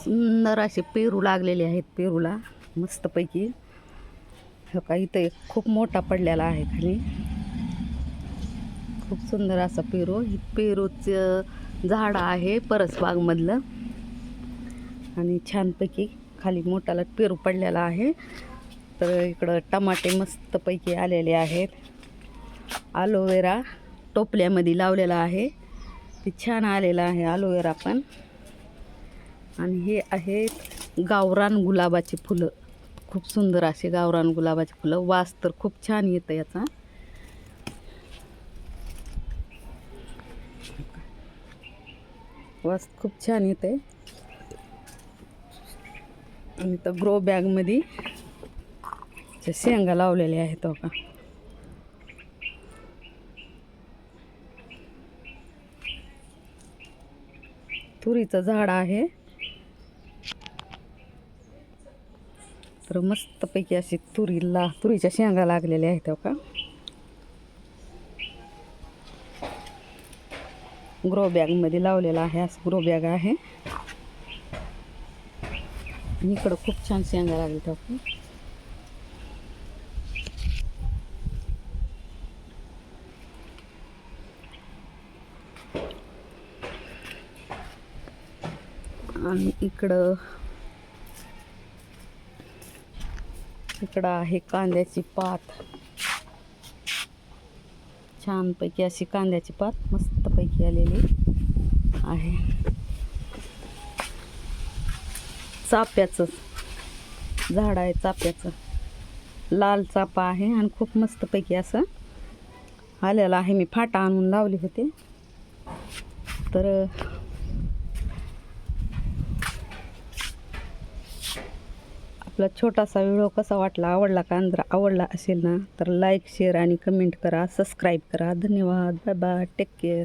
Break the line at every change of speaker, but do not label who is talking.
सुंदर असे पेरू लागलेले आहेत पेरूला मस्तपैकी. हो का, इथं एक खूप मोठा पडलेला आहे खाली. खूप सुंदर असा पेरू. ही पेरूचं झाड आहे परसबागमधलं आणि छानपैकी खाली मोठाला पेरू पडलेला आहे. तर इकडं टमाटे मस्तपैकी आलेले आहेत. अलोवेरा टोपल्यामध्ये लावलेला आहे, ते छान आलेला आहे अलोवेरा पण. आणि हे आहेत गावरान गुलाबाची फुलं. खूप सुंदर असे गावरान गुलाबाची फुलं. वास तर खूप छान येतं याचा. वास खूप छान येते. आणि तर ग्रो बॅगमध्ये शेंगा लावलेल्या आहेत हो का. तुरीचं झाड आहे. तर मस्तपैकी अशी तुरीच्या शेंगा लागलेल्या आहेत हो का. ग्रो बॅगमध्ये लावलेला आहे. असं ग्रो बॅग आहे. इकडं खूप छान शेंगा लागलेत हो का. आणि इकडं आहे कांद्याची पात. छानपैकी अशी कांद्याची पात मस्तपैकी आलेली आहे. चाफ्याचं झाड आहे, चाफ्याचं लाल चाफा आहे आणि खूप मस्तपैकी असं आलेलं आहे. मी फाटा आणून लावले होते. तर आपला छोटासा व्हिडिओ कसा वाटला, आवडला का? आवडला असेल ना तर लाईक शेअर आणि कमेंट करा, सबस्क्राईब करा. धन्यवाद. Bye bye. Take care.